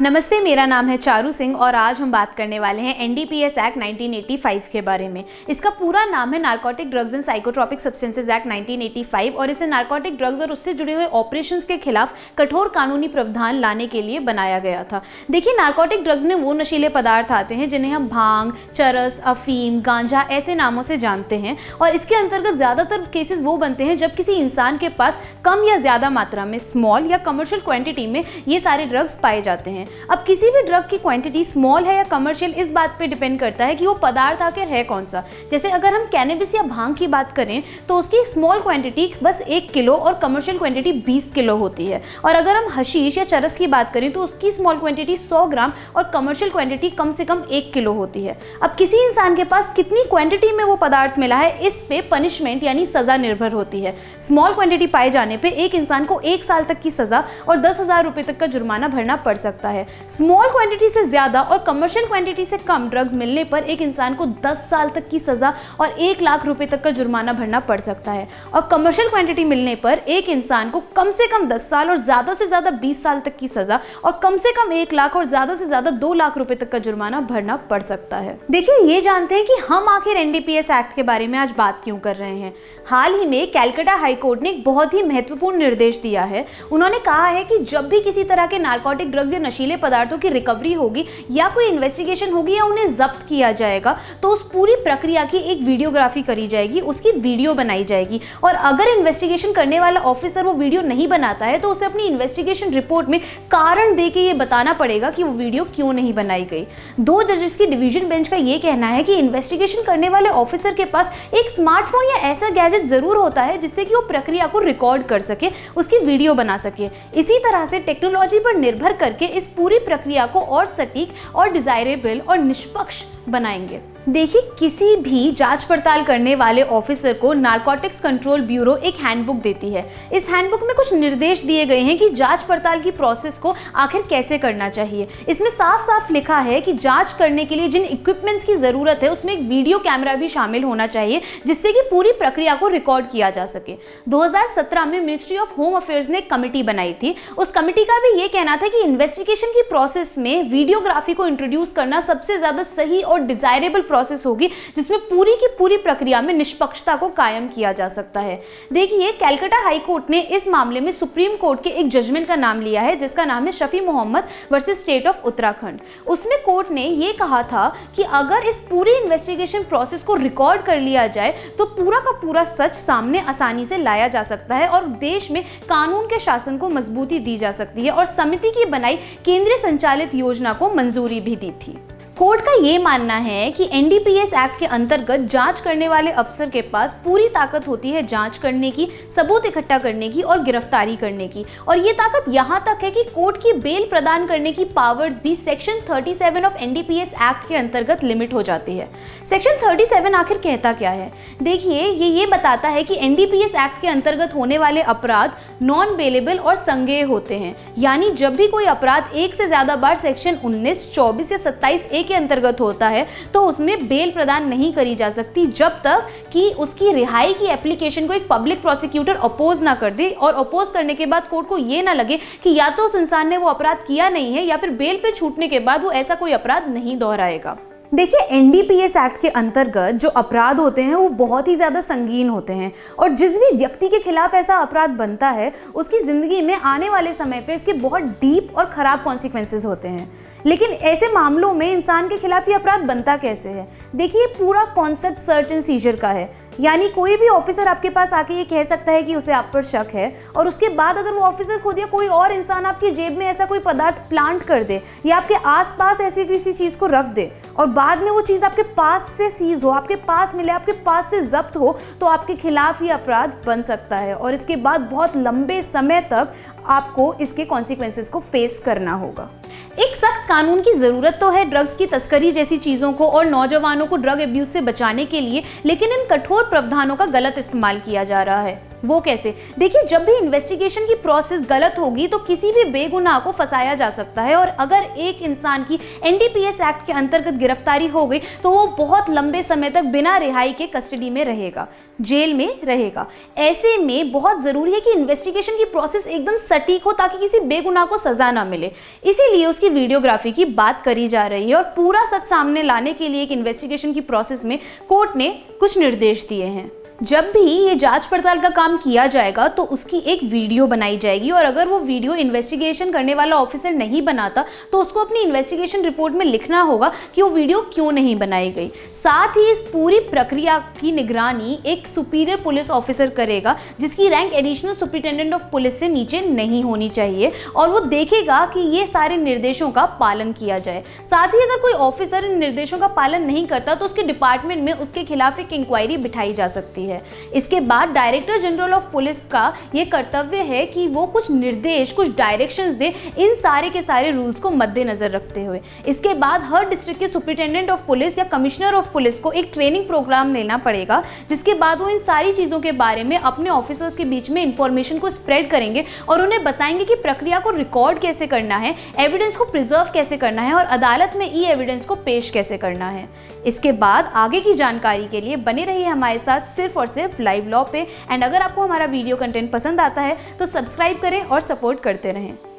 नमस्ते, मेरा नाम है चारू सिंह और आज हम बात करने वाले हैं एनडीपीएस एक्ट 1985 के बारे में। इसका पूरा नाम है narcotic drugs and psychotropic substances act 1985 और इसे नारकोटिक ड्रग्स और उससे जुड़े हुए ऑपरेशंस के खिलाफ कठोर कानूनी प्रावधान लाने के लिए बनाया गया था। देखिए, नारकोटिक ड्रग्स में वो नशीले पदार्थ आते हैं जिन्हें हम भांग, चरस, अफीम, गांजा ऐसे नामों से जानते हैं और इसके अंतर्गत ज़्यादातर केसेस वो बनते हैं जब किसी इंसान के पास कम या ज़्यादा मात्रा में स्मॉल या कमर्शियल क्वांटिटी में ये सारे ड्रग्स पाए जाते हैं। अब किसी भी ड्रग की क्वांटिटी स्मॉल है या कमर्शियल इस बात पे डिपेंड करता है कि वो पदार्थ आखिर है कौन सा। जैसे अगर हम कैनबिस या भांग की बात करें तो उसकी स्मॉल क्वांटिटी बस 1 किलो और कमर्शियल क्वांटिटी 20 किलो होती है। और अगर हम हशीश या चरस की बात करें तो उसकी स्मॉल क्वांटिटी 100 ग्राम और कमर्शियल क्वांटिटी कम से कम 1 किलो होती है। अब किसी इंसान के पास कितनी क्वांटिटी में वो पदार्थ मिला है इस पे पनिशमेंट यानी सजा निर्भर होती है। स्मॉल क्वांटिटी पाए जाने पे एक इंसान को 1 साल तक की सजा और 10,000 रुपए तक का जुर्माना भरना पड़ सकता है। स्मॉल क्वांटिटी से ज्यादा और कमर्शियल क्वांटिटी से कम ड्रग्स मिलने पर एक इंसान को 10 साल तक की सजा और 1 लाख रुपए तक का जुर्माना भरना पड़ सकता है। और कमर्शियल क्वांटिटी मिलने पर एक इंसान को कम से कम 10 साल और ज्यादा से ज्यादा 20 साल तक की सजा और कम से कम 1 लाख और ज्यादा से ज्यादा 2 लाख रुपए तक का जुर्माना भरना पड़ सकता है। देखिए, ये जानते हैं कि हम आखिर एनडीपीएस एक्ट के बारे में आज बात क्यों कर रहे हैं। हाल ही में कलकत्ता हाई कोर्ट ने एक बहुत ही महत्वपूर्ण निर्देश दिया है। उन्होंने कहा है कि जब भी किसी तरह के नारकोटिक ड्रग्स या नशीले पदार्थों की रिकवरी होगी या कोई इन्वेस्टिगेशन होगी या उन्हें जब्त किया जाएगा तो उस पूरी प्रक्रिया की एक वीडियोग्राफी करी जाएगी, उसकी वीडियो बनाई जाएगी। और अगर इन्वेस्टिगेशन करने वाला ऑफिसर वो वीडियो नहीं बनाता है तो उसे अपनी इन्वेस्टिगेशन रिपोर्ट में कारण दे के ये बताना पड़ेगा कि वो वीडियो क्यों नहीं बनाई गई। 2 जजेस की डिवीजन बेंच का ये कहना है कि इन्वेस्टिगेशन करने वाले ऑफिसर के पास एक स्मार्टफोन या ऐसा गैजेट जरूर होता है जिससे कि वो प्रक्रिया को रिकॉर्ड कर सके, उसकी वीडियो बना सके। इसी तरह से टेक्नोलॉजी पर निर्भर करके इस पूरी प्रक्रिया को और सटीक और डिजायरेबल और निष्पक्ष बनाएंगे। देखिए, किसी भी जांच पड़ताल करने वाले ऑफिसर को नारकोटिक्स कंट्रोल ब्यूरो एक हैंडबुक देती है। इस हैंडबुक में कुछ निर्देश दिए गए हैं कि जांच पड़ताल की प्रोसेस को आखिर कैसे करना चाहिए। इसमें साफ साफ लिखा है कि जांच करने के लिए जिन इक्विपमेंट्स की जरूरत है उसमें एक वीडियो कैमरा भी शामिल होना चाहिए जिससे कि पूरी प्रक्रिया को रिकॉर्ड किया जा सके। 2017 में मिनिस्ट्री ऑफ होम अफेयर्स ने एक कमेटी बनाई थी। उस कमेटी का भी ये कहना था कि इन्वेस्टिगेशन की प्रोसेस में वीडियोग्राफी को इंट्रोड्यूस करना सबसे ज्यादा सही और डिजायरेबल प्रोसेस होगी जिसमें पूरी की पूरी प्रक्रिया में निष्पक्षता को कायम किया जा सकता है। देखिए, कलकत्ता हाई कोर्ट ने इस मामले में सुप्रीम कोर्ट के एक जजमेंट का नाम लिया है जिसका नाम है Shafi Mohammad versus state of Uttarakhand. उसमें कोर्ट ने यह कहा था कि अगर इस पूरी इन्वेस्टिगेशन प्रोसेस को रिकॉर्ड कर लिया जाए तो पूरा का पूरा सच सामने आसानी से लाया जा सकता है और देश में कानून के शासन को मजबूती दी जा सकती है। और समिति की बनाई केंद्रीय संचालित योजना को मंजूरी भी दी थी। कोर्ट का ये मानना है कि एनडीपीएस एक्ट के अंतर्गत जांच करने वाले अफसर के पास पूरी ताकत होती है जांच करने की, सबूत इकट्ठा करने की और गिरफ्तारी करने की। और ये ताकत यहाँ तक है कि कोर्ट की बेल प्रदान करने की पावर्स भी सेक्शन 37 ऑफ एनडीपीएस एक्ट के अंतर्गत लिमिट हो जाती है। सेक्शन 37 आखिर कहता क्या है? देखिए, ये बताता है कि एनडीपीएस एक्ट के अंतर्गत होने वाले अपराध नॉन बेलेबल और संज्ञेय होते हैं। यानी जब भी कोई अपराध एक से ज्यादा बार सेक्शन 19, 24 या 27A के अंतर्गत होता है तो उसमें बेल प्रदान नहीं करी जा सकती जब तक कि उसकी रिहाई की एप्लीकेशन को एक पब्लिक प्रोसिक्यूटर अपोज ना कर दे और अपोज करने के बाद कोर्ट को ये ना लगे कि या तो उस इंसान ने वो अपराध किया नहीं है या फिर बेल पे छूटने के बाद वो ऐसा कोई अपराध नहीं दोहराएगा। देखिए, एनडीपीएस एक्ट के अंतर्गत जो अपराध होते हैं वो बहुत ही ज़्यादा संगीन होते हैं और जिस भी व्यक्ति के खिलाफ ऐसा अपराध बनता है उसकी ज़िंदगी में आने वाले समय पे इसके बहुत डीप और ख़राब कॉन्सिक्वेंसेस होते हैं। लेकिन ऐसे मामलों में इंसान के खिलाफ ये अपराध बनता कैसे है? देखिए, पूरा कॉन्सेप्ट सर्च एंड सीजर का है। यानी कोई भी ऑफिसर आपके पास आके ये कह सकता है कि उसे आप पर शक है और उसके बाद अगर वो ऑफिसर खुद या कोई और इंसान आपकी जेब में ऐसा कोई पदार्थ प्लांट कर दे या आपके आसपास ऐसी किसी चीज़ को रख दे और बाद में वो चीज़ आपके पास से सीज हो, आपके पास मिले, आपके पास से जब्त हो तो आपके खिलाफ ये अपराध बन सकता है और इसके बाद बहुत लंबे समय तक आपको इसके कॉन्सिक्वेंसेस को फेस करना होगा। एक सख्त कानून की जरूरत तो है ड्रग्स की तस्करी जैसी चीजों को और नौजवानों को ड्रग अब्यूज से बचाने के लिए, लेकिन इन कठोर प्रावधानों का गलत इस्तेमाल किया जा रहा है। वो कैसे? देखिए, जब भी इन्वेस्टिगेशन की प्रोसेस गलत होगी तो किसी भी बेगुनाह को फंसाया जा सकता है, और अगर एक इंसान की एनडीपीएस एक्ट के अंतर्गत गिरफ्तारी हो गई तो वो बहुत लंबे समय तक बिना रिहाई के कस्टडी में रहेगा, जेल में रहेगा। ऐसे में बहुत ज़रूरी है कि इन्वेस्टिगेशन की प्रोसेस एकदम सटीक हो ताकि किसी बेगुनाह को सज़ा ना मिले। इसीलिए उसकी वीडियोग्राफी की बात करी जा रही है, और पूरा सच सामने लाने के लिए एक इन्वेस्टिगेशन की प्रोसेस में कोर्ट ने कुछ निर्देश दिए हैं। जब भी ये जांच पड़ताल का काम किया जाएगा तो उसकी एक वीडियो बनाई जाएगी, और अगर वो वीडियो इन्वेस्टिगेशन करने वाला ऑफिसर नहीं बनाता तो उसको अपनी इन्वेस्टिगेशन रिपोर्ट में लिखना होगा कि वो वीडियो क्यों नहीं बनाई गई। साथ ही इस पूरी प्रक्रिया की निगरानी एक सुपीरियर पुलिस ऑफिसर करेगा, जिसकी rank additional superintendent of police से नीचे नहीं होनी चाहिए, और वो देखेगा कि ये सारे निर्देशों का पालन किया जाए। साथ ही अगर कोई ऑफिसर इन निर्देशों का पालन नहीं करता तो उसके डिपार्टमेंट में उसके खिलाफ एक इंक्वायरी बिठाई जा सकती है। इसके बाद डायरेक्टर जनरल ऑफ पुलिस का यह कर्तव्य है कि वो कुछ निर्देश, कुछ डायरेक्शंस दे, इन सारे के सारे रूल्स को मद्देनजर रखते हुए। इसके बाद हर डिस्ट्रिक्ट के सुपरिटेंडेंट ऑफ पुलिस या कमिश्नर ऑफ पुलिस को एक ट्रेनिंग प्रोग्राम लेना पड़ेगा, जिसके बाद वो इन सारी चीज़ों के बारे में अपने ऑफिसर्स के बीच में इंफॉर्मेशन को स्प्रेड करेंगे और उन्हें बताएंगे कि प्रक्रिया को रिकॉर्ड कैसे करना है, एविडेंस को प्रिजर्व कैसे करना है और अदालत में ई एविडेंस को पेश कैसे करना है। इसके बाद आगे की जानकारी के लिए बने रहिए हमारे साथ सिर्फ और सिर्फ लाइव लॉ पे। एंड अगर आपको हमारा वीडियो कंटेंट पसंद आता है तो सब्सक्राइब करें और सपोर्ट करते रहें।